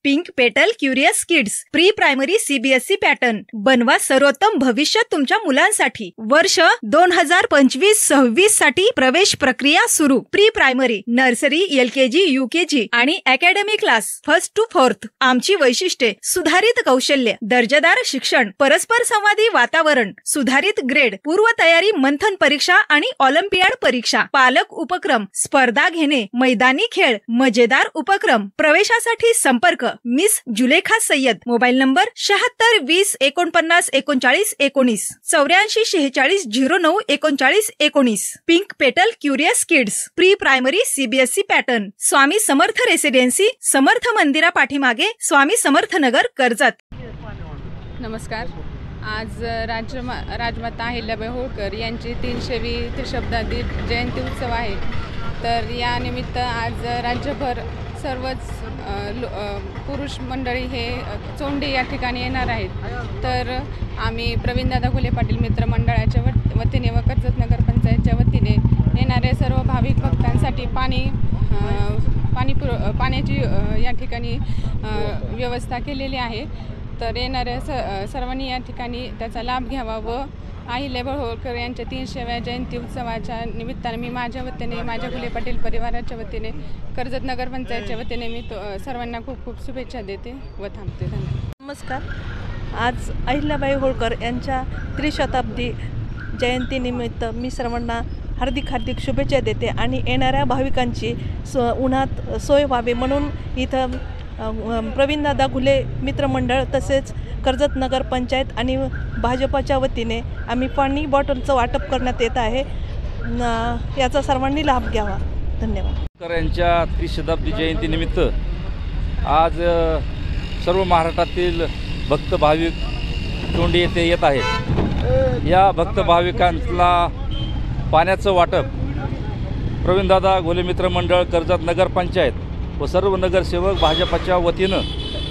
Pink petal curious kids pre primary CBSE pattern बनवा सर्वोत्तम भविष्य तुमच्या मुलांसाठी। वर्ष 2025-26 साठी प्रवेश प्रक्रिया सुरू। Pre primary nursery LKG UKG आणि academy class 1st to 4th। आमची वैशिष्ट्ये सुधारित कौशल्य, दर्जेदार शिक्षण, परस्पर संवादी वातावरण, सुधारित ग्रेड, पूर्व तयारी, मंथन परीक्षा आणि ऑलिम्पियाड परीक्षा, पालक उपक्रम, स्पर्धा घेणे, मैदानी खेळ, मजेदार उपक्रम। प्रवेशासाठी संपर्क miss Zulekha Sayyed. Mobile number 76 20 49 39 19 84 46 09 39 19। Pink petal curious kids pre primary CBSE pattern, Swami Samarth residency, Samarth मंदिरा पाठीमागे, स्वामी समर्थ नगर, कर्जत। नमस्कार। आज राजमाता अहिल्याबाई होळकर यांची 300वी त्रिशब्दाब्दी जयंती उत्सव आहे। तर या निमित्त आज राज्यभर सर्वच पुरुष मंडळी हे चोंडी या ठिकाणी येणार आहेत। तर आम्ही प्रवीणदादा घुले पाटील मित्र मंडळाच्या वतीने व कर्जत नगर पंचायतच्या वतीने येणाऱ्या सर्व भाविक भक्तांसाठी पाण्याची या ठिकाणी व्यवस्था केलेली आहे। तर येणाऱ्या सर्वांनी या ठिकाणी त्याचा लाभ घ्यावा व अहिल्याबाई होळकर यांच्या 300व्या जयंती उत्सवाच्या निमित्ताने मी माझ्या वतीने, माझ्या घुले पाटील परिवाराच्या वतीने, कर्जत नगर पंचायतच्या वतीने मी सर्वांना खूप खूप शुभेच्छा देते व थांबते। धन्यवाद। नमस्कार। आज अहिल्याबाई होळकर यांच्या त्रिशताब्दी जयंतीनिमित्त मी सर्वांना हार्दिक शुभेच्छा देते आणि येणाऱ्या भाविकांची उन्हात सोय व्हावी म्हणून इथं प्रवीणदादा घुले मित्रमंडळ तसेच कर्जत नगर पंचायत आणि भाजपाच्या वतीने आम्ही पाणी बॉटलचं वाटप करण्यात येत आहे। याचा सर्वांनी लाभ घ्यावा। धन्यवाद। यांच्या त्रिशताब्दी जयंतीनिमित्त आज सर्व महाराष्ट्रातील भक्त भाविक चोंडी येथे येत आहेत। या भक्त भाविकांना पाण्याचं वाटप प्रवीणदादा घुले मित्रमंडळ कर्जत नगर पंचायत व सर्व नगरसेवक भाजपाच्या वतीनं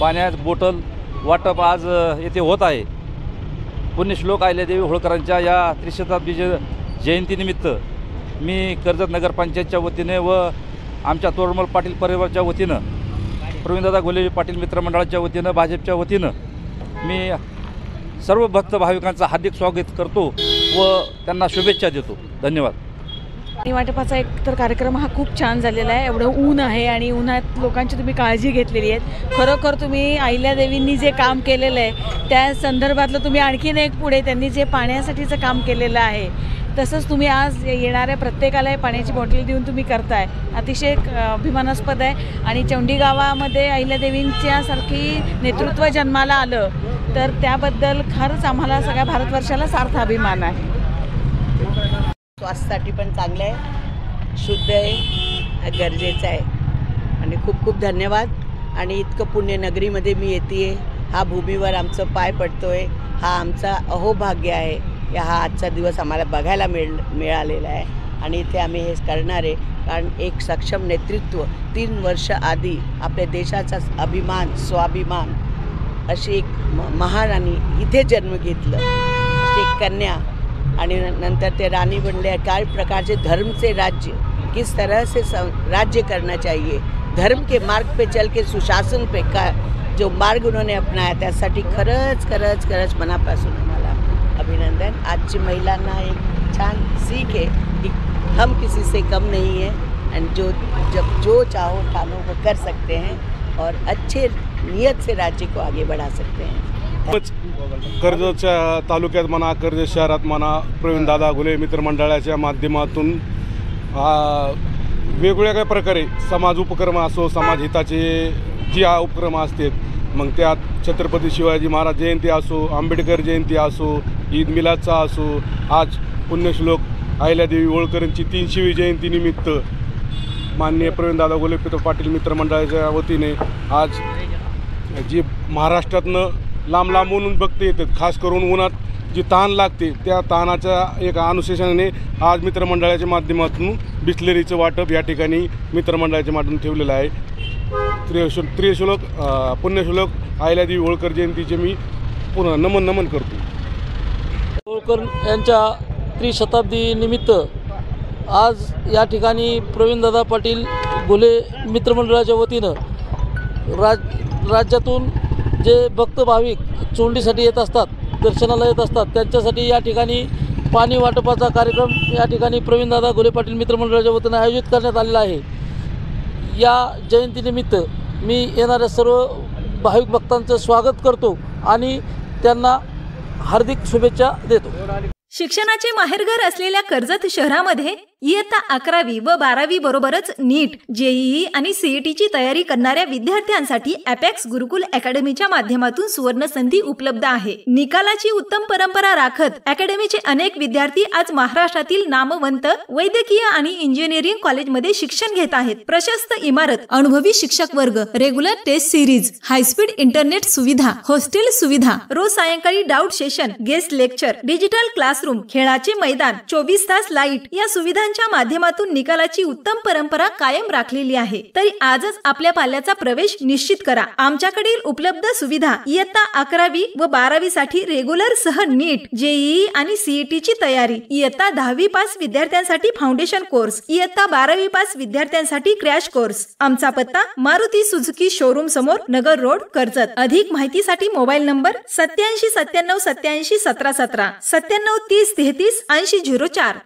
पाण्याचं बॉटल वाटप आज येथे होत आहे। पुण्यश्लोक अहिल्यादेवी होळकरांच्या या त्रिशताब्दी जयंतीनिमित्त मी कर्जत नगर पंचायतच्या वतीने व आमच्या तोरमल पाटील परिवाराच्या वतीनं, प्रवीणदादा घुले पाटील मित्रमंडळाच्या वतीनं, भाजपच्या वतीनं मी सर्व भक्त भाविकांचं हार्दिक स्वागत करतो व त्यांना शुभेच्छा देतो। धन्यवाद। पाणी वाटपाचा एक तर कार्यक्रम हा खूप छान झालेला आहे। एवढं ऊन आहे आणि उन्हात लोकांची तुम्ही काळजी घेतलेली आहे। खरोखर तुम्ही अहिल्यादेवींनी जे काम केलेलं आहे त्या संदर्भातलं तुम्ही आणखीन एक पुढे त्यांनी जे पाण्यासाठीचं काम केलेलं आहे तसंच तुम्ही आज येणाऱ्या प्रत्येकाला पाण्याची बॉटल देऊन तुम्ही करताय, अतिशय अभिमानास्पद आहे। आणि चौंडी गावामध्ये अहिल्यादेवींच्यासारखी नेतृत्व जन्माला आलं तर त्याबद्दल खरंच आम्हाला सगळ्या भारतवर्षाला सार्थ अभिमान आहे। स्वास्थ्यासाठी पण चांगलं आहे, शुद्ध आहे, गरजेचं आहे आणि खूप खूप धन्यवाद। आणि इतकं पुण्यनगरीमध्ये मी येते, हा भूमीवर आमचं पाय पडतोय, हा आमचा अहोभाग्य आहे। हा आजचा दिवस आम्हाला बघायला मिळालेला आहे आणि इथे आम्ही हे करणार आहे कारण एक सक्षम नेतृत्व 3 वर्ष आधी आपल्या देशाचा अभिमान, स्वाभिमान अशी एक महाराणी इथे जन्म घेतलं, अशी एक कन्या आणि नंतर ते रानी बनले। काय प्रकार से धर्म से राज्य, किस तरह से राज्य करना चाहिए, धर्म के मार्ग पे चल के सुशासन पे का जो मार्ग उन्होंने अपनाया त्यासाठी खरंच मनापासून आम्हाला अभिनंदन। आजची महिलांना एक छान सीख है कि हम किसी से कम नहीं है एंड जो चाहो ठानो वो कर सकते हैं और अच्छे नियत से राज्य को आगे बढ़ा सकते हैं। कर्जतच्या तालुक्यात म्हणा, कर्जत शहरात म्हणा, प्रवीणदादा घुले मित्रमंडळाच्या माध्यमातून वेगवेगळ्या प्रकारे समाज उपक्रम असो, समाज हिताचे जे उपक्रम असतात मग त्यात छत्रपती शिवाजी महाराज जयंती असो, आंबेडकर जयंती असो, ईद मिलादचा असो, आज पुण्यश्लोक अहिल्यादेवी होळकरांची 300वी जयंतीनिमित्त माननीय प्रवीणदादा घुले पाटील मित्रमंडळाच्या वतीने आज जी महाराष्ट्रातनं लांबून भक्त येतात, खास करून उन्हात जी तहान लागते त्या तहानाच्या एक अनुशेषाने आज मित्रमंडळाच्या माध्यमातून बिस्लेरीचं वाटप या ठिकाणी मित्रमंडळाच्या माध्यमातून ठेवलेलं आहे। पुण्यश्लोक अहिल्यादेवी होळकर जयंतीचे मी पुन्हा नमन करतो। होळकर यांच्या त्रिशताब्दी निमित्त आज या ठिकाणी प्रवीणदादा पाटील घुले मित्रमंडळाच्या वतीनं राज्यातून जे भक्त भाविक चोंडीसाठी येत असतात, दर्शनाला येत असतात, त्यांच्यासाठी या ठिकाणी पाणी वाटपाचा कार्यक्रम या ठिकाणी प्रवीणदादा घोले पाटील मित्रमंडळाच्या वतीने आयोजित करण्यात आलेला आहे. या जयंतीनिमित्त मी येणाऱ्या सर्व भाविक भक्तांचं स्वागत करतो आणि त्यांना हार्दिक शुभेच्छा देतो. शिक्षणाचे माहेरघर असलेल्या कर्जत शहरामध्ये इयत्ता 11वी व 12वी बरोबरच नीट, जेईई आणि सीईटीची तयारी करणाऱ्या विद्यार्थ्यांसाठी अपेक्स गुरुकुल अकॅडमीच्या माध्यमातून सुवर्ण संधी उपलब्ध आहे. निकालाची उत्तम परंपरा राखत अकॅडमीचे अनेक विद्यार्थी आज महाराष्ट्रातील नामवंत वैद्यकीय आणि इंजिनिअरिंग कॉलेजमध्ये शिक्षण घेत आहेत. प्रशस्त इमारत, अनुभवी शिक्षक वर्ग, regular test series, high speed internet सुविधा, हॉस्टेल सुविधा, रोज सायंकाळी doubt session, guest lecture, digital classroom, खेळाचे मैदान, 24 तास लाईट या सुविधांच्या माध्यमातून निकालाची उत्तम परंपरा कायम राखलेली आहे. तरी आजच आपल्या पाल्याचा प्रवेश निश्चित करा. आमच्याकडील उपलब्ध सुविधा: इयत्ता 11वी व 12वी साठी रेग्युलर सह नीट, जेईई आणि सीईटीची तयारी, इयत्ता 10वी पास विद्यार्थ्यांसाठी फाउंडेशन कोर्स, इयत्ता 12वी पास विद्यार्थ्यांसाठी क्रॅश कोर्स. आमचा पत्ता: मारुती सुझुकी शोरूम समोर, नगर रोड, कर्जत. अधिक माहितीसाठी मोबाईल नंबर 87 97 87 17 17, 97 30 33 80 04.